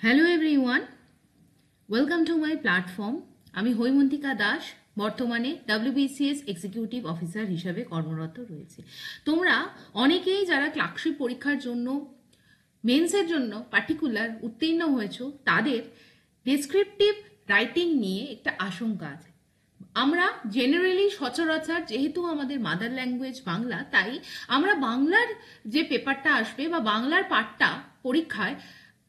Hello everyone, welcome to my platform. আমি হৈমন্তিকা দাস, বর্তমানে WBCS executive officer হিসাবে কর্মরত রয়েছে। তোমরা অনেকেই যারা ক্লার্কশিপ পরীক্ষার জন্য মেন্সের জন্য পার্টিকুলার উত্তীর্ণ হয়েছো, তাদের ডেসক্রিপটিভ রাইটিং নিয়ে একটা আশঙ্কা আছে। আমরা জেনারেলি সচরাচর যেহেতু আমাদের মাদার ল্যাঙ্গুয়েজ বাংলা, তাই আমরা বাংলার যে পেপারটা আসবে বা বাংলার পার্টটা পরীক্ষায়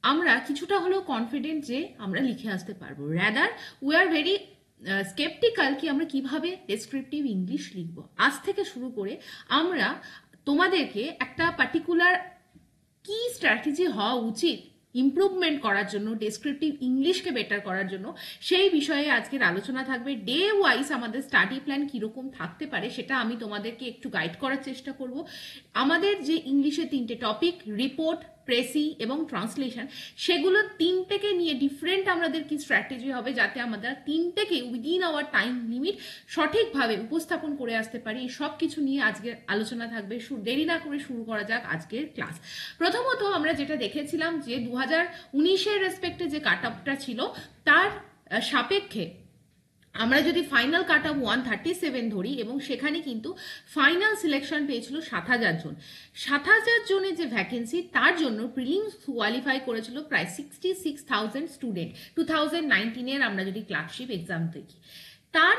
আমরা কিছুটা হলেও কনফিডেন্ট যে আমরা লিখে আসতে পারবো। Rather we are very sceptical কি আমরা কিভাবে ডেসক্রিপটিভ ইংলিশ লিখবো। আজ থেকে শুরু করে আমরা তোমাদেরকে একটা পার্টিকুলার কি স্ট্র্যাটেজি হওয়া উচিত ইমপ্রুভমেন্ট করার জন্য, ডেসক্রিপটিভ ইংলিশকে বেটার করার জন্য, সেই বিষয়ে আজকের আলোচনা থাকবে। ডে ওয়াইজ আমাদের স্টাডি প্ল্যান কীরকম থাকতে পারে সেটা আমি তোমাদেরকে একটু গাইড করার চেষ্টা করব। আমাদের যে ইংলিশে 3টে টপিক, রিপোর্ট, প্রেসি এবং ট্রান্সলেশন, সেগুলো 3টেকে নিয়ে ডিফারেন্ট আমাদের কি স্ট্র্যাটেজি হবে যাতে আমরা 3টেকে উইদিন আওয়ার টাইম লিমিট সঠিকভাবে উপস্থাপন করে আসতে পারি। এই সব কিছু নিয়ে আজকের আলোচনা থাকবে। দেরি না করে শুরু করা যাক আজকের ক্লাস। প্রথমত আমরা যেটা দেখেছিলাম যে 2019-এর রেসপেক্টে যে কাট অফটা ছিল তার সাপেক্ষে আমরা যদি ফাইনাল কাট অফ 137 ধরি এবং সেখানে কিন্তু ফাইনাল সিলেকশন পেয়েছিল 7,000 জন। 7,000 জনের যে ভ্যাকেন্সি, তার জন্য প্রিলিমস কোয়ালিফাই করেছিল প্রায় 66,000 স্টুডেন্ট। 2019-এর আমরা যদি ক্লার্কশিপ এক্সাম দেখি, তার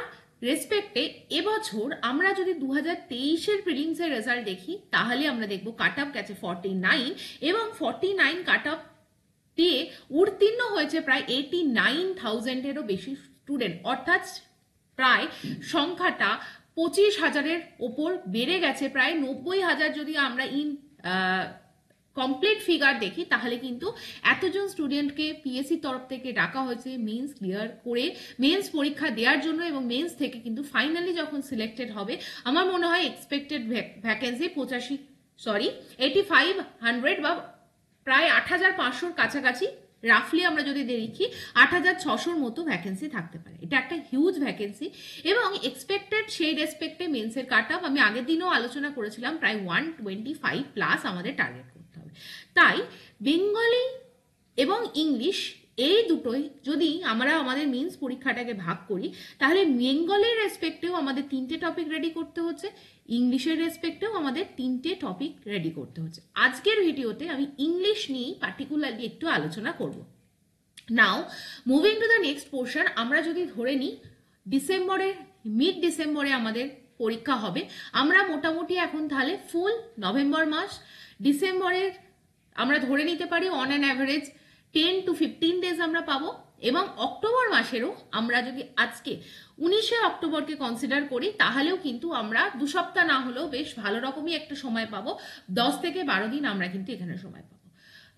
রেসপেক্টে এবছর আমরা যদি 2023-এর প্রিলিমসের রেজাল্ট দেখি, তাহলে আমরা দেখব কাট অফ গেছে 49 এবং 49 কাট অফ দিয়ে উত্তীর্ণ হয়েছে প্রায় 89,000-এরও বেশি স্টুডেন্ট, অর্থাৎ প্রায় সংখ্যাটা 25,000-এর ওপর বেড়ে গেছে। প্রায় 90,000 যদি আমরা কমপ্লিট ফিগার দেখি, তাহলে কিন্তু এতজন স্টুডেন্টকে পিএসসির তরফ থেকে ডাকা হয়েছে মেন্স ক্লিয়ার করে মেন্স পরীক্ষা দেওয়ার জন্য, এবং মেন্স থেকে কিন্তু ফাইনালি যখন সিলেক্টেড হবে, আমার মনে হয় এক্সপেক্টেড ভ্যাকেন্সি 8,500 বা প্রায় 8,500-র কাছাকাছি, রাফলি আমরা যদি দেখি 8,600-র মতো ভ্যাকেন্সি থাকতে পারে। এটা একটা হিউজ ভ্যাকেন্সি এবং এক্সপেক্টেড সেই রেসপেক্টে মেন্সের কাট অফ আমি আগের দিনও আলোচনা করেছিলাম, প্রায় 125 প্লাস আমাদের টার্গেট করতে হবে। তাই বেঙ্গলি এবং ইংলিশ এই দুটোই যদি আমরা আমাদের মেন্স পরীক্ষাটাকে ভাগ করি, তাহলে বেঙ্গলের রেসপেক্টেও আমাদের 3টে টপিক রেডি করতে হচ্ছে, ইংলিশের রেসপেক্টেও আমাদের 3টে টপিক রেডি করতে হচ্ছে। আজকের ভিডিওতে আমি ইংলিশ নিয়েই পার্টিকুলারলি একটু আলোচনা করব। নাও moving to the next portion, আমরা যদি ধরে নিই মিড ডিসেম্বরে আমাদের পরীক্ষা হবে, আমরা মোটামুটি এখন তাহলে ফুল নভেম্বর মাস, ডিসেম্বরের আমরা ধরে নিতে পারি on an average 10 to 15 days আমরা পাবো, এবং অক্টোবর মাসেরও আমরা যদি আজকে 19শে অক্টোবরকে কনসিডার করি, তাহলেও কিন্তু আমরা 2 সপ্তাহ না হলেও বেশ ভালো রকমই একটা সময় পাবো। 10 থেকে 12 দিন আমরা কিন্তু এখানে সময় পাবো।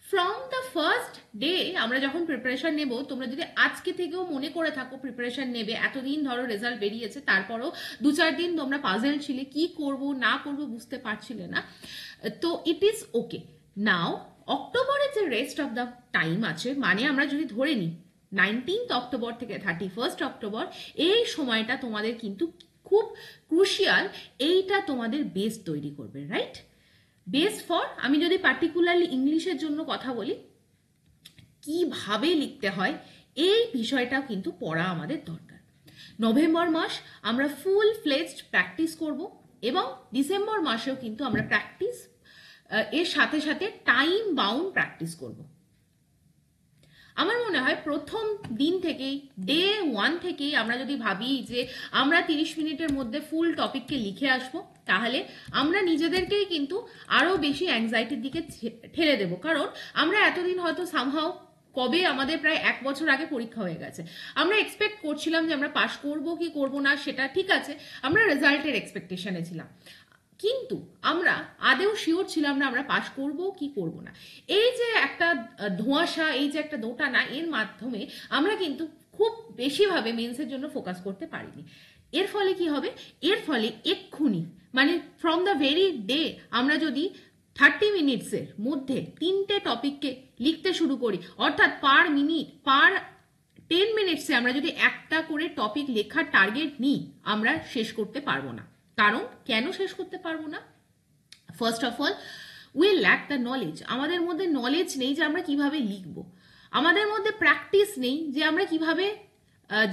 ফ্রম দ্য ফার্স্ট ডে আমরা যখন প্রিপারেশন নেব, তোমরা যদি আজকে থেকেও মনে করে থাকো প্রিপারেশন নেবে, এতদিন ধরো রেজাল্ট বেরিয়েছে, তারপরও 2-4 দিন তোমরা পাজেল ছিলে, কি করব না করব বুঝতে পারছিলে না, তো ইট ইজ ওকে। নাও অক্টোবরের যে রেস্ট অফ দ্য টাইম আছে, মানে আমরা যদি ধরে নিই 19th অক্টোবর থেকে 31st অক্টোবর, এই সময়টা তোমাদের কিন্তু খুব ক্রুশিয়াল। এইটা তোমাদের বেস তৈরি করবে, রাইট? বেস ফর, আমি যদি পার্টিকুলারলি ইংলিশের জন্য কথা বলি, কিভাবে লিখতে হয় এই বিষয়টাও কিন্তু পড়া আমাদের দরকার। নভেম্বর মাস আমরা ফুল ফ্লেজড প্র্যাকটিস করব, এবং ডিসেম্বর মাসেও কিন্তু আমরা প্র্যাকটিস এর সাথে সাথে টাইম বাউন্ড প্র্যাকটিস করব। আমার মনে হয় প্রথম দিন থেকেই, ডে 1 থেকেই আমরা যদি ভাবি যে আমরা 30 মিনিটের মধ্যে ফুল টপিককে লিখে আসবো, তাহলে আমরা নিজেদেরকেই কিন্তু আরো বেশি অ্যাংজাইটির দিকে ঠেলে দেব। কারণ আমরা এতদিন হয়তো সামহাও, কবে আমাদের প্রায় 1 বছর আগে পরীক্ষা হয়ে গেছে, আমরা এক্সপেক্ট করছিলাম যে আমরা পাস করব কি করব না, সেটা ঠিক আছে, আমরা রেজাল্টের এক্সপেকটেশনে ছিলাম, কিন্তু আমরা আদেও শিওর ছিলাম না আমরা পাস করব কি করব না। এই যে একটা ধোঁয়াশা, এই যে একটা দোটানা, এর মাধ্যমে আমরা কিন্তু খুব বেশিভাবে মেন্সের জন্য ফোকাস করতে পারিনি। এর ফলে কি হবে? এর ফলে এক্ষুনি, মানে ফ্রম দ্য ভেরি ডে আমরা যদি 30 মিনিটসের মধ্যে 3টে টপিককে লিখতে শুরু করি, অর্থাৎ পার মিনিট, পার 10 মিনিটসে আমরা যদি একটা করে টপিক লেখার টার্গেট নিই, আমরা শেষ করতে পারবো না। কারণ কেন শেষ করতে পারবো না? First of all, we lack the knowledge. আমাদের মধ্যে নলেজ নেই যে আমরা কিভাবে লিখবো। আমাদের মধ্যে প্র্যাকটিস নেই যে আমরা কিভাবে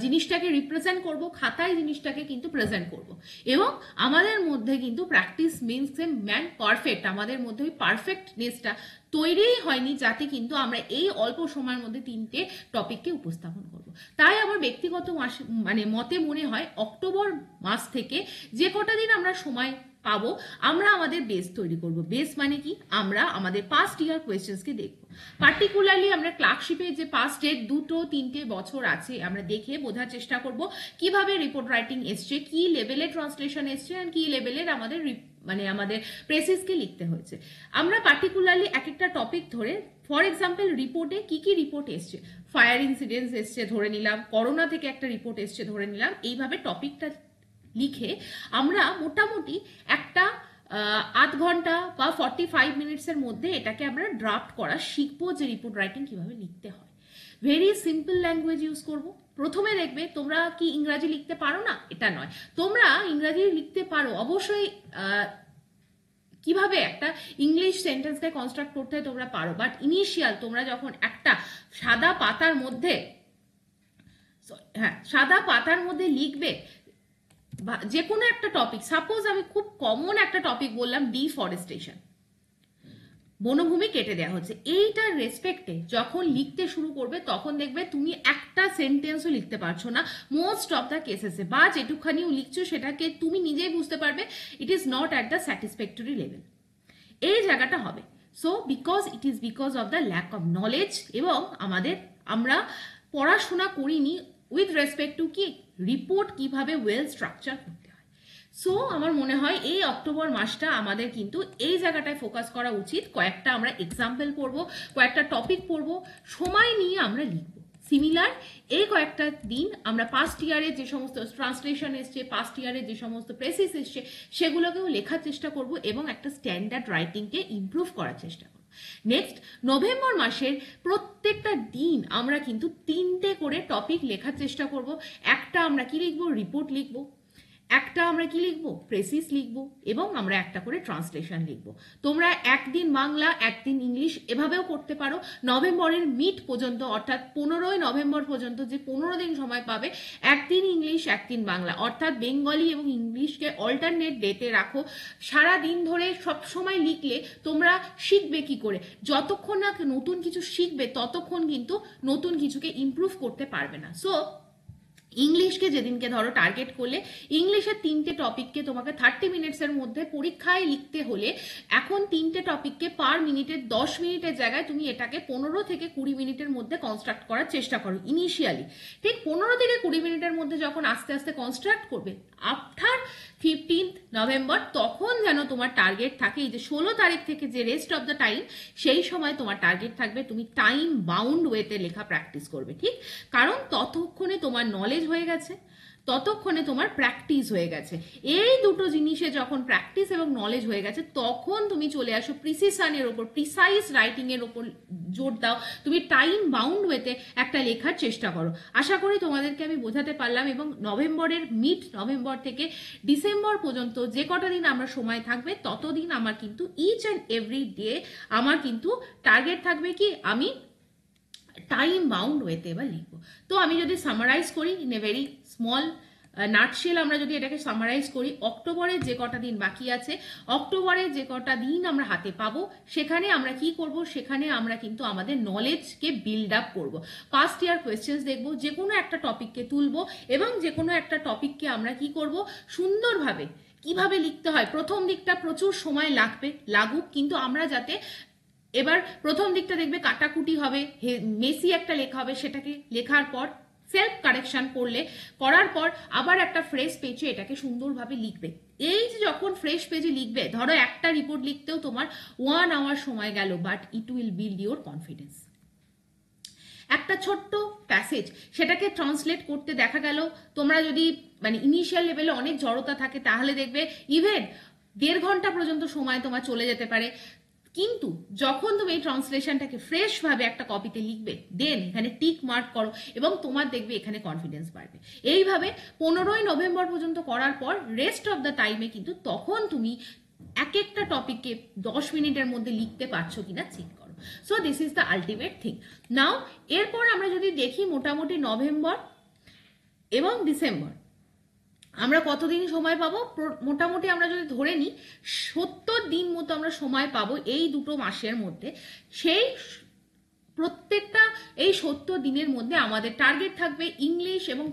জিনিসটাকে রিপ্রেজেন্ট করব, খাতায় জিনিসটাকে কিন্তু প্রেজেন্ট করব। এবং আমাদের মধ্যে কিন্তু practice means a man perfect, আমাদের মধ্যে ওই পারফেক্টনেসটা তৈরিই হয়নি যাতে কিন্তু আমরা এই অল্প সময়ের মধ্যে 3টে টপিককে উপস্থাপন করব। তাই আমার ব্যক্তিগত মতে মনে হয় অক্টোবর মাস থেকে যে কটা দিন আমরা সময় পাবো আমরা আমাদের বেস তৈরি করব। বেস মানে কি, আমরা আমাদের পাস্ট ইয়ার কোয়েশ্চেন্সকে দেখব। পার্টিকুলারলি আমরা ক্লার্কশিপে যে পাস্ট ডেট 2-3টে বছর আছে আমরা দেখে বোঝার চেষ্টা করব কিভাবে রিপোর্ট রাইটিং এসছে, কি লেভেলের ট্রান্সলেশন এসছে, আর কি লেভেলের আমাদের আমাদের প্রেসিসকে লিখতে হয়েছে। আমরা পার্টিকুলারলি এক একটা টপিক ধরে, ফর এক্সাম্পল রিপোর্টে কি কি রিপোর্ট এসছে, ফায়ার ইনসিডেন্টস এসছে ধরে নিলাম, করোনা থেকে একটা রিপোর্ট এসছে ধরে নিলাম, এইভাবে টপিকটা লিখে আমরা মোটামুটি একটা 8 ঘন্টা বা 45 মিনিটসের মধ্যে এটাকে আমরা ড্রাফট করা শিখবো যে রিপোর্ট রাইটিং কিভাবে লিখতে হয়। ভেরি সিম্পল ল্যাঙ্গুয়েজ ইউজ করব। প্রথমে দেখবে তোমরা কি ইংরাজি লিখতে পারো না, এটা নয়, তোমরা ইংরাজি লিখতে পারো অবশ্যই। কিভাবে একটা ইংলিশ সেন্টেন্সকে কনস্ট্রাক্ট করতে হয় তোমরা পারো, বাট ইনিশিয়াল তোমরা যখন একটা সাদা পাতার মধ্যে লিখবে যে কোনো একটা টপিক, সাপোজ আমি খুব কমন একটা টপিক বললাম ডিফরেস্টেশন, বনভূমি কেটে দেওয়া হচ্ছে, এইটার রেসপেক্টে যখন লিখতে শুরু করবে তখন দেখবে তুমি একটা সেন্টেন্সও লিখতে পারছো না মোস্ট অফ দ্য কেসেসে, বা যেটুখানিও লিখছো সেটাকে তুমি নিজেই বুঝতে পারবে it is not at the satisfactory level, এই জায়গাটা হবে। So because of the lack of knowledge, এবং আমরা পড়াশোনা করিনি উইথ রেসপেক্ট টু কি রিপোর্ট কিভাবে ওয়েল স্ট্রাকচার করতে হয়। সো আমার মনে হয় এই অক্টোবর মাসটা আমাদের কিন্তু এই জায়গাটায় ফোকাস করা উচিত। কয়েকটা আমরা এক্সাম্পল পড়বো, কয়েকটা টপিক পড়বো, সময় নিয়ে আমরা লিখবো। সিমিলার এই কয়েকটা দিন আমরা পাস্ট ইয়ারে যে সমস্ত ট্রান্সলেশন এসছে, পাস্ট ইয়ারে যে সমস্ত প্রেসিস এসছে সেগুলোকেও লেখার চেষ্টা করব এবং একটা স্ট্যান্ডার্ড রাইটিংকে ইমপ্রুভ করার চেষ্টা করব। নেক্সট নভেম্বর মাসের প্রত্যেকটা দিন আমরা কিন্তু 3টে করে টপিক লেখার চেষ্টা করব। একটা আমরা কি লিখবো, রিপোর্ট লিখবো, একটা আমরা কি লিখবো, প্রেসিস লিখবো, এবং আমরা একটা করে ট্রান্সলেশন লিখবো। তোমরা একদিন বাংলা একদিন ইংলিশ এভাবেও করতে পারো। নভেম্বরের মিড পর্যন্ত অর্থাৎ 15ই নভেম্বর পর্যন্ত যে 15 দিন সময় পাবে, একদিন ইংলিশ একদিন বাংলা, অর্থাৎ বেঙ্গলি এবং ইংলিশকে অল্টারনেট ডেতে রাখো। সারা দিন ধরে সব সময় লিখলে তোমরা শিখবে কি করে, যতক্ষণ না নতুন কিছু শিখবে ততক্ষণ কিন্তু নতুন কিছুকে ইমপ্রুভ করতে পারবে না। সো ইংলিশকে যেদিনকে ধরো টার্গেট করলে, ইংলিশের 3টে টপিককে তোমাকে 30 মিনিটসের মধ্যে পরীক্ষায় লিখতে হলে এখন 3টে টপিককে পার মিনিটে 10 মিনিটের জায়গায় তুমি এটাকে 15 থেকে 20 মিনিটের মধ্যে কনস্ট্রাক্ট করার চেষ্টা করো ইনিশিয়ালি। ঠিক 15 থেকে 20 মিনিটের মধ্যে যখন আস্তে আস্তে কনস্ট্রাক্ট করবে, আফটার 15th নভেম্বর তখন যেন তোমার টার্গেট থাকে এই যে 16 তারিখ থেকে যে রেস্ট অফ দ্য টাইম, সেই সময় তোমার টার্গেট থাকবে তুমি টাইম বাউন্ড ওয়েতে লেখা প্র্যাকটিস করবে। ঠিক, কারণ ততক্ষণে তোমার নলেজ হয়ে গেছে, ততক্ষণে তোমার প্র্যাকটিস হয়ে গেছে। এই দুটো জিনিসে যখন প্র্যাকটিস এবং নলেজ হয়ে গেছে তখন তুমি চলে আসো প্রিসিশনের ওপর, প্রিসাইজ রাইটিং এর ওপর জোর দাও, তুমি টাইম বাউন্ড ওয়েতে একটা লেখার চেষ্টা করো। আশা করি তোমাদেরকে আমি বোঝাতে পারলাম। এবং নভেম্বরের মিড নভেম্বর থেকে ডিসেম্বর পর্যন্ত যে কটা দিন আমরা সময় থাকবে ততদিন আমার কিন্তু ইচ অ্যান্ড এভরি ডে আমার কিন্তু টার্গেট থাকবে কি আমি টাইম বাউন্ড ওয়েতে এবার লিখবো। তো আমি যদি সামারাইজ করি in a very small nutshell, আমরা যদি এটাকে সামারাইজ করি, অক্টোবরের যে কটা দিন বাকি আছে, অক্টোবরের যে কটা দিন আমরা হাতে পাবো, সেখানে আমরা কি করব, সেখানে আমরা কিন্তু আমাদের নলেজকে বিল্ড আপ করবো। পাস্ট ইয়ার কোয়েশ্চেন্স দেখবো, যে কোনো একটা টপিককে তুলবো এবং যে কোনো একটা টপিককে আমরা কি করব সুন্দরভাবে কিভাবে লিখতে হয়। প্রথম দিকটা প্রচুর সময় লাগুক, কিন্তু আমরা যাতে এবার প্রথম দিকটা দেখবে কাটাকুটি হবে, মেসি একটা লেখা হবে, সেটাকে লেখার পর সেলফ কারেকশন করার পর আবার একটা ফ্রেশ পেজে এটাকে সুন্দরভাবে লিখবে। এই যে যখন ফ্রেশ পেজে লিখবে, ধরো একটা রিপোর্ট লিখতেও তোমার 1 আওয়ার সময় গেল, but it will build your confidence. একটা ছোট্ট প্যাসেজ সেটাকে ট্রান্সলেট করতে দেখা গেল তোমরা যদি ইনিশিয়াল লেভেলে অনেক জড়তা থাকে তাহলে দেখবে ইভেন 1.5 ঘন্টা পর্যন্ত সময় তোমার চলে যেতে পারে। কিন্তু যখন তুমি এই ট্রান্সলেশনটাকে ফ্রেশ ভাবে একটা কপিতে লিখবে, দেন এখানে টিক মার্ক করো এবং তোমার দেখবে এখানে কনফিডেন্স বাড়বে। এইভাবে 15ই নভেম্বর পর্যন্ত করার পর রেস্ট অফ দ্য টাইমে কিন্তু তখন তুমি এক একটা টপিককে 10 মিনিটের মধ্যে লিখতে পারছো কিনা চেক করো। So this is the ultimate thing. Now এরপর আমরা যদি দেখি মোটামুটি নভেম্বর এবং ডিসেম্বর আমরা কতদিন সময় পাবো, মোটামুটি আমরা যদি ধরে নিই 70 দিন মতো আমরা সময় পাবো এই দুটো মাসের মধ্যে। সেই প্রত্যেকটা এই 70 দিনের মধ্যে আমাদের টার্গেট থাকবে ইংলিশ এবং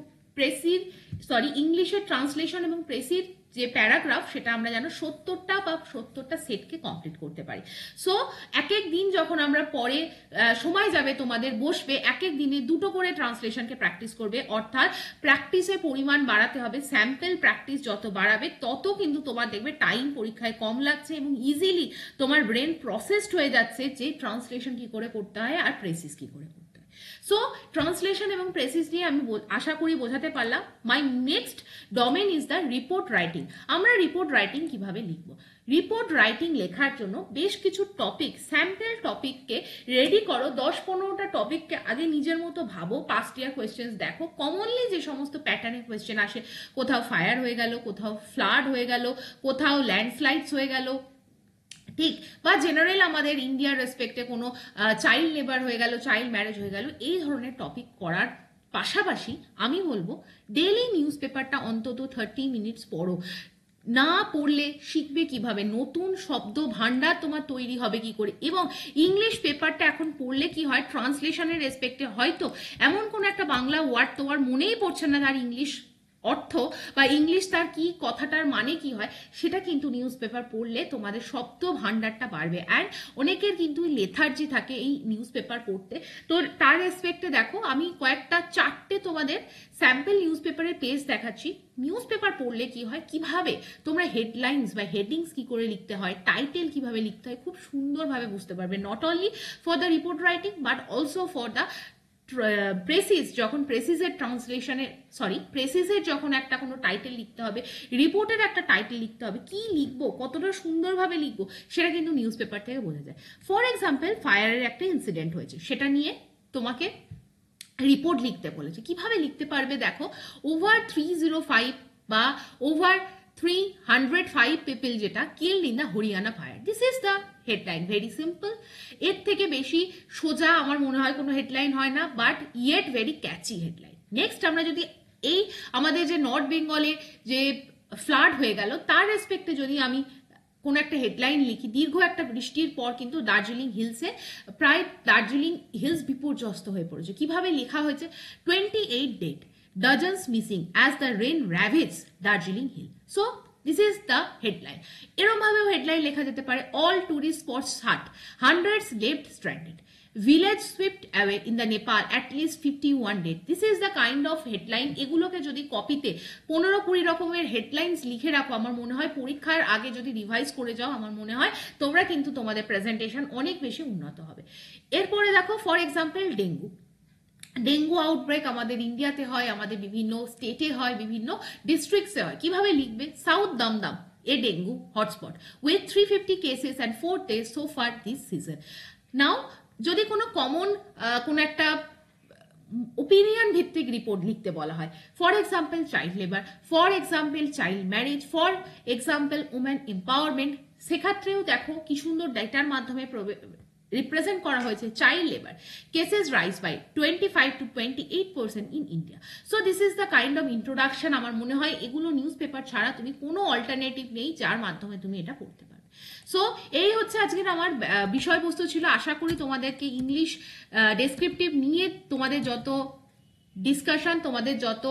ইংলিশের ট্রান্সলেশন এবং প্রেসির যে প্যারাগ্রাফ সেটা আমরা যেন 70টা সেটকে কমপ্লিট করতে পারি। সো এক এক দিন যখন আমরা পরে সময় যাবে তোমাদের বসবে, এক এক দিনে 2টো করে ট্রান্সলেশনকে প্র্যাকটিস করবে, অর্থাৎ প্র্যাকটিসের পরিমাণ বাড়াতে হবে। স্যাম্পল প্র্যাকটিস যত বাড়াবে তত কিন্তু তোমার দেখবে টাইম পরীক্ষায় কম লাগছে এবং ইজিলি তোমার ব্রেন প্রসেসড হয়ে যাচ্ছে যে ট্রান্সলেশন কি করে করতে হয় আর প্রেসিস কি করে করতে হয়। সো ট্রান্সলেশন এবং প্রেসিস নিয়ে আমি আশা করি বোঝাতে পারলাম। My next domain is the report writing. আমরা রিপোর্ট রাইটিং কিভাবে লিখব? রিপোর্ট রাইটিং লেখার জন্য বেশ কিছু টপিক, স্যাম্পল টপিককে রেডি করো। 10-15টা টপিককে আগে নিজের মতো ভাবো, পাস্ট ইয়ার কোয়েশ্চেন্স দেখো, কমনলি যে সমস্ত প্যাটার্নের কোয়েশ্চেন আসে, কোথাও ফায়ার হয়ে গেল, কোথাও ফ্লাড হয়ে গেল, কোথাও ল্যান্ডস্লাইডস হয়ে গেল, ঠিক, বা জেনারেল আমাদের ইন্ডিয়ার রেসপেক্টে কোনো চাইল্ড লেবার হয়ে গেল, চাইল্ড ম্যারেজ হয়ে গেল, এই ধরনের টপিক করার পাশাপাশি আমি বলবো ডেইলি নিউজ পেপারটা অন্তত 30 মিনিটস পড়ো। না পড়লে শিখবে কিভাবে, নতুন শব্দ ভান্ডার তোমার তৈরি হবে কি করে। এবং ইংলিশ পেপারটা এখন পড়লে কি হয়, ট্রান্সলেশনের রেসপেক্টে হয়তো এমন কোনো একটা বাংলা ওয়ার্ড তোমার মনেই পড়ছে না তার ইংলিশ অর্থ বা ইংলিশ তার কি কথাটার মানে কি হয়, সেটা কিন্তু নিউজ পেপার পড়লে তোমাদের শব্দ ভান্ডারটা বাড়বে। অ্যান্ড অনেকের কিন্তু লেথার্জি থাকে এই নিউজ পেপার পড়তে, তো তার রেসপেক্টে দেখো আমি কয়েকটা 4টে তোমাদের স্যাম্পল নিউজ পেপারের পেজ দেখাচ্ছি। নিউজ পেপার পড়লে কি হয়, কিভাবে তোমরা হেডলাইন্স বা হেডিংস কি করে লিখতে হয়, টাইটেল কিভাবে লিখতে হয়, খুব সুন্দরভাবে বুঝতে পারবে। Not only for the report writing but also for the precis, যখন প্রেসিসের ট্রান্সলেশনের প্রেসিসের যখন একটা কোনো টাইটেল লিখতে হবে, রিপোর্টের একটা টাইটেল লিখতে হবে, কি লিখবো, কতটা সুন্দরভাবে লিখবো, সেটা কিন্তু নিউজ পেপার থেকে বোঝা যায়। ফর এক্সাম্পল ফায়ারের একটা ইনসিডেন্ট হয়েছে, সেটা নিয়ে তোমাকে রিপোর্ট লিখতে বলেছে। কিভাবে লিখতে পারবে দেখো, ওভার 305 বা ওভার 305 পিপল যেটা killed in the Haryana fire, this is the headline. Very simple, এর থেকে বেশি সোজা আমার মনে হয় কোনো হেডলাইন হয় না, but yet very catchy headline. Next আমরা যদি এই আমাদের যে নর্থ বেঙ্গলে যে ফ্লাড হয়ে গেল তার রেসপেক্টে যদি আমি কোনো একটা হেডলাইন লিখি, দীর্ঘ একটা বৃষ্টির পর কিন্তু দার্জিলিং হিলসে প্রায় দার্জিলিং হিলস বিপর্যস্ত হয়ে পড়েছে। কিভাবে লেখা হয়েছে, 28 dead, dozens missing as the rain ravaged Darjeeling Hill. So this is the headline. এরকম ভাবেও হেডলাইন লেখা যেতে পারে, all tourist spots shut, hundreds left stranded, village swept away in the Nepal, at least 51 dead. This is the kind of headline. এগুলোকে যদি কপিতে 15-20 রকমের headlines লিখে রাখো, আমার মনে হয় পরীক্ষার আগে যদি রিভাইজ করে যাও, আমার মনে হয় তোমরা কিন্তু তোমাদের প্রেজেন্টেশন অনেক বেশি উন্নত হবে। এরপরে দেখো ফর এক্সাম্পল ডেঙ্গু আউটব্রেক আমাদের ইন্ডিয়াতে হয়, আমাদের বিভিন্ন স্টেটে হয়, বিভিন্ন ডিস্ট্রিক্টসে হয়। কিভাবে লিখবে, south Dumdum a dengue hotspot with 350 cases and 4 deaths so far this season. Now যদি কোনো কমন কোনো একটা ওপিনিয়ন ভিত্তিক রিপোর্ট লিখতে বলা হয়, for example child labour, for example child marriage, for example women empowerment, সেক্ষেত্রেও দেখো কি সুন্দর ডেটার মাধ্যমে রিপ্রেজেন্ট করা হয়েছে child labour cases rise by 25 to 28% in India. So this is the kind of introduction. আমার মনে হয় এগুলো নিউজ পেপার ছাড়া তুমি কোনো অল্টারনেটিভ নেই যার মাধ্যমে তুমি এটা পড়তে পারবে। সো এই হচ্ছে আজকের আমার বিষয়বস্তু ছিল। আশা করি তোমাদেরকে ইংলিশ ডেসক্রিপটিভ নিয়ে তোমাদের যত ডিসকাশন, তোমাদের যত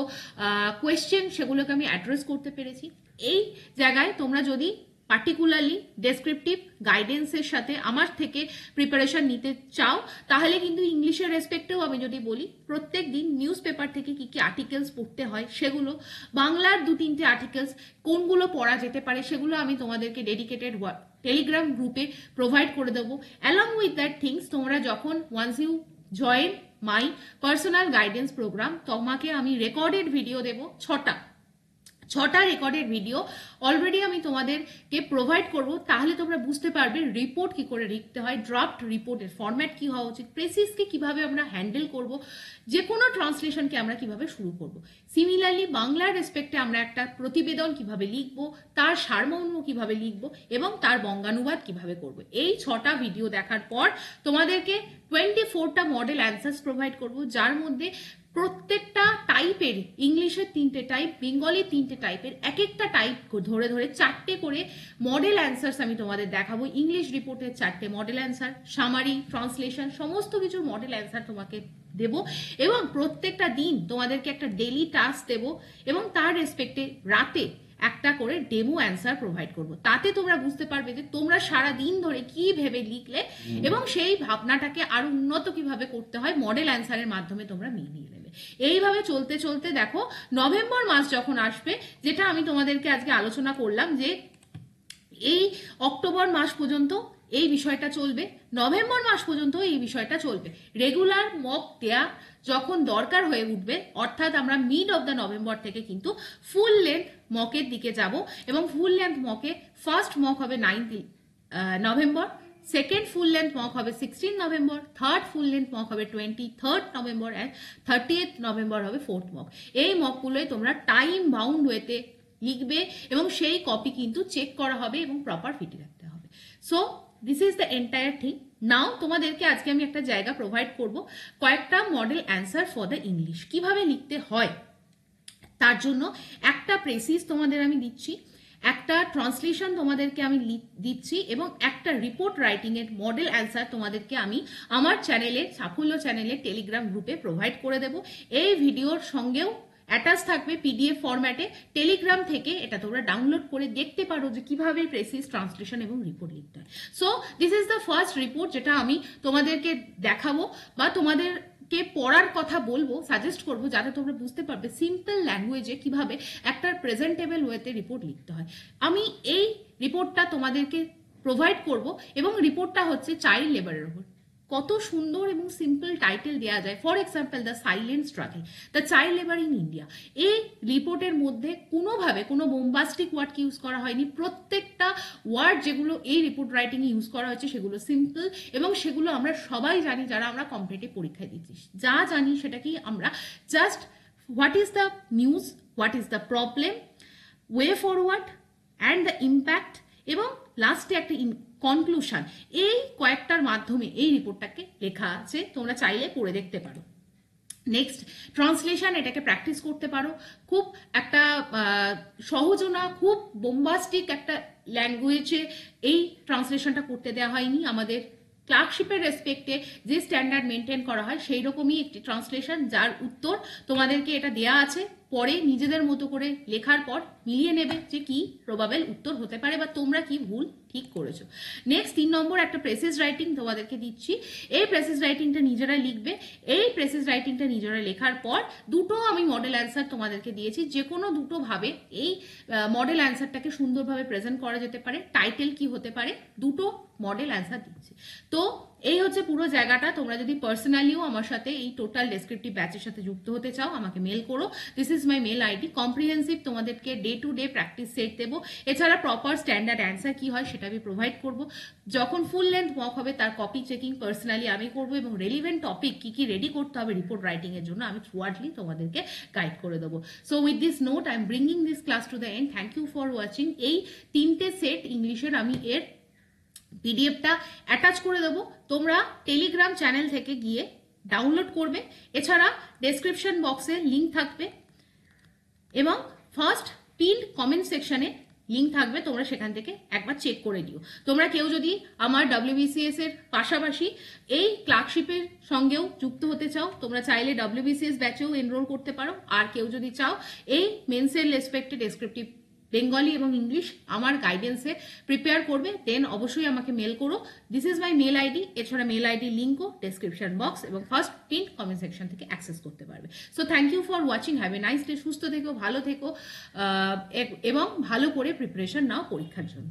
কোয়েশ্চেন, সেগুলোকে আমি অ্যাড্রেস করতে পেরেছি। এই জায়গায় তোমরা যদি পার্টিকুলারলি ডেসক্রিপটিভ গাইডেন্সের সাথে আমার থেকে প্রিপারেশন নিতে চাও, তাহলে কিন্তু ইংলিশের রেসপেক্টেও আমি যদি বলি, প্রত্যেক দিন নিউজ পেপার থেকে কি কি আর্টিকেলস পড়তে হয় সেগুলো, বাংলার 2-3টে আর্টিকেলস কোনগুলো পড়া যেতে পারে সেগুলো আমি তোমাদেরকে ডেডিকেটেড টেলিগ্রাম গ্রুপে প্রোভাইড করে দেবো। অ্যালং উইথ দ্যাট থিংস তোমরা যখন once you join my personal guidance programme, তোমাকে আমি রেকর্ডেড ভিডিও দেবো 6টা 6টা রেকর্ডের ভিডিও অলরেডি আমি তোমাদেরকে প্রোভাইড করব, তাহলে তোমরা বুঝতে পারবে রিপোর্ট কি করে লিখতে হয়, ড্রাফট রিপোর্টের ফরম্যাট কি হওয়া উচিত, প্রেসিসকে কিভাবে আমরা হ্যান্ডেল করব, যে কোনো ট্রান্সলেশনকে আমরা কিভাবে শুরু করব। সিমিলারলি বাংলার রেসপেক্টে আমরা একটা প্রতিবেদন কিভাবে লিখব, তার সারমর্ম কিভাবে লিখব এবং তার বঙ্গানুবাদ কিভাবে করব। এই 6টা ভিডিও দেখার পর তোমাদেরকে 24টা মডেল অ্যান্সার্স প্রোভাইড করব, যার মধ্যে প্রত্যেকটা টাইপের, ইংলিশের 3টে টাইপ, বেঙ্গলির 3টে টাইপের, এক একটা টাইপ ধরে ধরে 4টে করে মডেল অ্যান্সার্স আমি তোমাদের দেখাবো। ইংলিশ রিপোর্টের 4টে মডেল অ্যান্সার, সামারি, ট্রান্সলেশন, সমস্ত কিছুর মডেল অ্যান্সার তোমাকে দেব এবং প্রত্যেকটা দিন তোমাদেরকে একটা ডেইলি টাস্ক দেব এবং তার রেসপেক্টে রাতে একটা করে ডেমো অ্যান্সার প্রোভাইড করব। তাতে তোমরা বুঝতে পারবে যে তোমরা সারা দিন ধরে কি ভেবে লিখলে এবং সেই ভাবনাটাকে আরো উন্নত কিভাবে করতে হয় মডেল অ্যান্সারের মাধ্যমে তোমরা মিলিয়ে নেবে। এইভাবে চলতে চলতে দেখো নভেম্বর মাস যখন আসবে, যেটা আমি তোমাদেরকে আজকে আলোচনা করলাম যে এই অক্টোবর মাস পর্যন্ত এই বিষয়টা চলবে, নভেম্বর মাস পর্যন্ত এই বিষয়টা চলবে। রেগুলার মক দেয়া যখন দরকার হয়ে উঠবে, অর্থাৎ আমরা মিড অফ দ্য নভেম্বর থেকে কিন্তু ফুল লেন্থ মকের দিকে যাব এবং ফুল লেন্থ মকে ফার্স্ট মক হবে 9 November, second full length mock হবে 16 November, third full length mock হবে 23 নভেম্বর অ্যান্ড 30 নভেম্বর হবে ফোর্থ মক। এই মকগুলোই তোমরা টাইম বাউন্ড ওয়েতে লিখবে এবং সেই কপি কিন্তু চেক করা হবে এবং প্রপার ফিটে রাখতে হবে। So this is the entire thing. Now তোমাদেরকে আজকে আমি একটা জায়গা প্রোভাইড করব, কয়েকটা model answer for the English কিভাবে লিখতে হয়। তার জন্য একটা প্রেসিস তোমাদের আমি দিচ্ছি, একটা ট্রান্সলেশন তোমাদেরকে আমি দিচ্ছি এবং একটা রিপোর্ট রাইটিং এর মডেল অ্যান্সার তোমাদেরকে আমি আমার চ্যানেলে, সাফল্য চ্যানেলে টেলিগ্রাম গ্রুপে প্রোভাইড করে দেব। এই ভিডিওর সঙ্গেও অ্যাটাচ থাকবে পিডিএফ ফরম্যাটে, টেলিগ্রাম থেকে এটা তোমরা ডাউনলোড করে দেখতে পারো যে কিভাবে প্রেসিস ট্রান্সলেশন এবং রিপোর্ট লিখতে হয়। So this is the first report যেটা আমি তোমাদেরকে দেখাবো বা তোমাদেরকে পড়ার কথা বলবো, সাজেস্ট করবো, যাতে তোমরা বুঝতে পারবে সিম্পল ল্যাঙ্গুয়েজে কিভাবে একটা প্রেজেন্টেবল ওয়েতে রিপোর্ট লিখতে হয়। আমি এই রিপোর্টটা তোমাদেরকে প্রোভাইড করব এবং রিপোর্টটা হচ্ছে চাইল্ড লেবারের উপর। কত সুন্দর এবং সিম্পল টাইটেল দেওয়া যায়, for example the silent struggle, the child labour in India. এই রিপোর্টের মধ্যে কোনোভাবে কোনো বোম্বাস্টিক ওয়ার্ডকে ইউজ করা হয়নি, প্রত্যেকটা ওয়ার্ড যেগুলো এই রিপোর্ট রাইটিংয়ে ইউজ করা হয়েছে সেগুলো সিম্পল এবং সেগুলো আমরা সবাই জানি যারা আমরা কম্পিটিটিভ পরীক্ষায় দিচ্ছি, যা জানি সেটাকেই আমরা just what is the news, what is the problem, way forward and the impact এবং লাস্টে একটা কনক্লুশন, এই কয়েকটার মাধ্যমে এই রিপোর্টটাকে লেখা আছে, তোমরা চাইলে পড়ে দেখতে পারো। নেক্সট ট্রান্সলেশন, এটাকে প্র্যাকটিস করতে পারো। খুব একটা সহজও না, খুব বোম্বাস্টিক একটা ল্যাঙ্গুয়েজে এই ট্রান্সলেশনটা করতে দেওয়া হয়নি। আমাদের ক্লার্কশিপের রেসপেক্টে যে স্ট্যান্ডার্ড মেনটেন করা হয় সেই রকমই একটি ট্রান্সলেশন, যার উত্তর তোমাদেরকে এটা দেয়া আছে, পরে নিজেদের মতো করে লেখার পর মিলিয়ে নেবে যে কি প্রবাবেল উত্তর হতে পারে বা তোমরা কি ভুল ঠিক করেছো। নেক্সট 3 নম্বর একটা প্রেসিস রাইটিং তোমাদেরকে দিচ্ছি। এই প্রেসিস রাইটিংটা নিজেরা লিখবে। এই প্রেসিস রাইটিংটা নিজেরা লেখার পর দুটো আমি মডেল অ্যান্সার তোমাদেরকে দিয়েছি, যে কোনো দুটো ভাবে এই মডেল অ্যান্সারটাকে সুন্দরভাবে প্রেজেন্ট করা যেতে পারে। টাইটেল কি হতে পারে, দুটো মডেল অ্যান্সার দিচ্ছি। তো এই হচ্ছে পুরো জায়গাটা। তোমরা যদি পার্সোনালিও আমার সাথে এই টোটাল ডেসক্রিপটিভ ব্যাচের সাথে যুক্ত হতে চাও, আমাকে মেল করো। This is my mail ID. Comprehensive তোমাদেরকে day to day practice set দেবো। এছাড়া প্রপার স্ট্যান্ডার্ড অ্যান্সার কি হয় সেটা আমি প্রোভাইড করব। যখন ফুল লেন্থ মক হবে তার কপি চেকিং পার্সোনালি আমি করবো এবং রেলিভেন্ট টপিক কি কি রেডি করতে হবে রিপোর্ট রাইটিং এর জন্য আমি থ্রুয়ার্টলি তোমাদেরকে গাইড করে দেবো। So with this note I am bringing this class to the end. Thank you for watching. এই 3টে সেট ইংলিশের আমি এর পিডিএফটা অ্যাটাচ করে দেবো, তোমরা টেলিগ্রাম চ্যানেল থেকে গিয়ে ডাউনলোড করবে। এছাড়া ডেসক্রিপশন বক্সে লিঙ্ক থাকবে এবং ফার্স্ট পিনড কমেন্ট সেকশনে লিঙ্ক থাকবে, তোমরা সেখান থেকে একবার চেক করে দিও। তোমরা কেউ যদি আমার WBCS এর পাশাপাশি এই ক্লার্কশিপের সঙ্গেও যুক্ত হতে চাও, তোমরা চাইলে WBCS ব্যাচেও এনরোল করতে পারো। আর কেউ যদি চাও এই মেন্সের রেসপেক্টে ডেসক্রিপটিভ বেঙ্গলি এবং ইংলিশ আমার গাইডেন্সে প্রিপেয়ার করবে, দেন অবশ্যই আমাকে মেল করো। This is my mail ID. এছাড়া মেল আইডি লিঙ্কও ডেসক্রিপশন বক্স এবং ফার্স্ট পিন কমেন্ট সেকশন থেকে অ্যাক্সেস করতে পারবে। So thank you for watching. Have a nice day. সুস্থ থেকো, ভালো থেকো এবং ভালো করে প্রিপারেশন নাও পরীক্ষার জন্য।